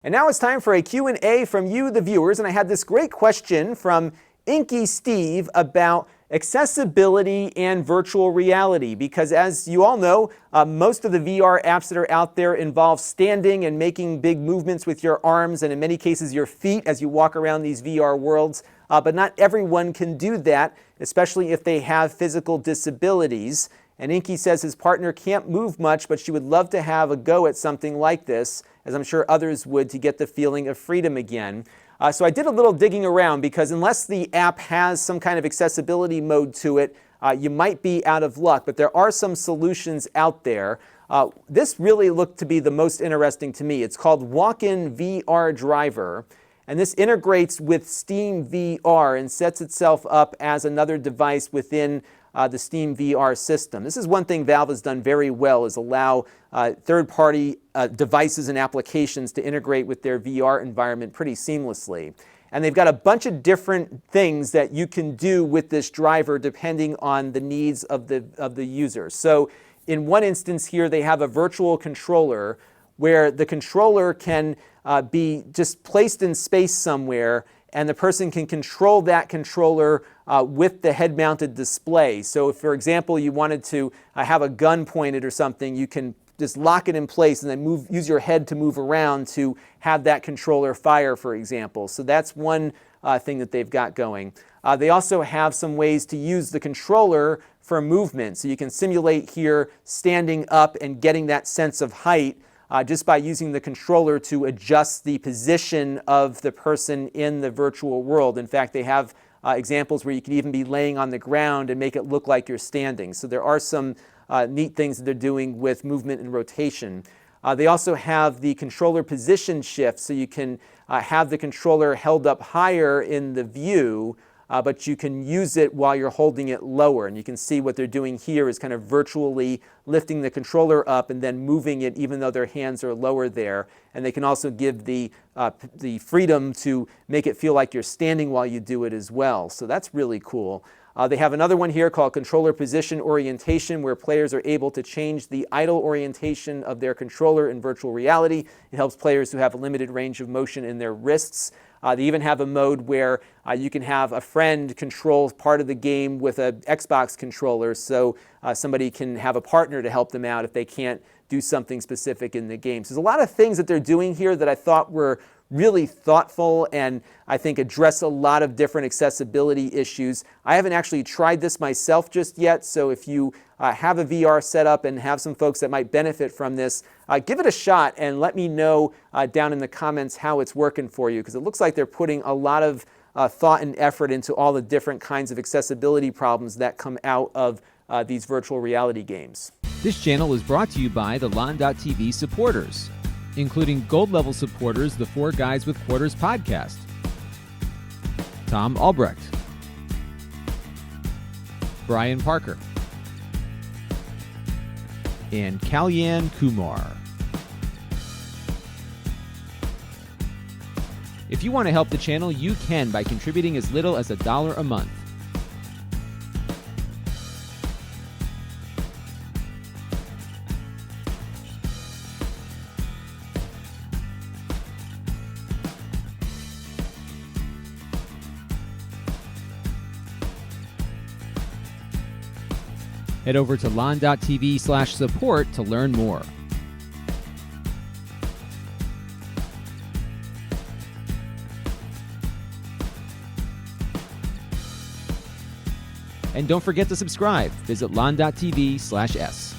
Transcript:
And now it's time for a Q&A from you, the viewers. And I had this great question from Inky Steve about accessibility and virtual reality, because as you all know, most of the VR apps that are out there involve standing and making big movements with your arms and in many cases your feet as you walk around these VR worlds. But not everyone can do that, especially if they have physical disabilities. And Inky says his partner can't move much, but she would love to have a go at something like this, as I'm sure others would, to get the feeling of freedom again. So I did a little digging around, because unless the app has some kind of accessibility mode to it, you might be out of luck. But there are some solutions out there. This really looked to be the most interesting to me. It's called Walkin Driver. And this integrates with Steam VR and sets itself up as another device within the Steam VR system. This is one thing Valve has done very well, is allow third-party devices and applications to integrate with their VR environment pretty seamlessly. And they've got a bunch of different things that you can do with this driver depending on the needs of the user. So in one instance here, they have a virtual controller where the controller can be just placed in space somewhere, and the person can control that controller with the head-mounted display. So if, for example, you wanted to have a gun pointed or something, you can just lock it in place and then use your head to move around to have that controller fire, for example. So that's one thing that they've got going. They also have some ways to use the controller for movement. So you can simulate here standing up and getting that sense of height just by using the controller to adjust the position of the person in the virtual world. In fact, they have examples where you can even be laying on the ground and make it look like you're standing. So there are some neat things that they're doing with movement and rotation. They also have the controller position shift, so you can have the controller held up higher in the view, but you can use it while you're holding it lower. And you can see what they're doing here is kind of virtually lifting the controller up and then moving it even though their hands are lower there. And they can also give the freedom to make it feel like you're standing while you do it as well. So that's really cool. They have another one here called Controller Position Orientation, where players are able to change the idle orientation of their controller in virtual reality. It helps players who have a limited range of motion in their wrists. They even have a mode where you can have a friend control part of the game with an Xbox controller, so somebody can have a partner to help them out if they can't do something specific in the game. So there's a lot of things that they're doing here that I thought were really thoughtful and I think address a lot of different accessibility issues. I haven't actually tried this myself just yet, so if you have a VR setup and have some folks that might benefit from this, give it a shot and let me know down in the comments how it's working for you, because it looks like they're putting a lot of thought and effort into all the different kinds of accessibility problems that come out of these virtual reality games. This channel is brought to you by the Lon.TV supporters, including gold-level supporters, the Four Guys with Quarters podcast, Tom Albrecht, Brian Parker, and Kalyan Kumar. If you want to help the channel, you can by contributing as little as $1 a month. Head over to lon.tv/support to learn more. And don't forget to subscribe. Visit lon.tv/s.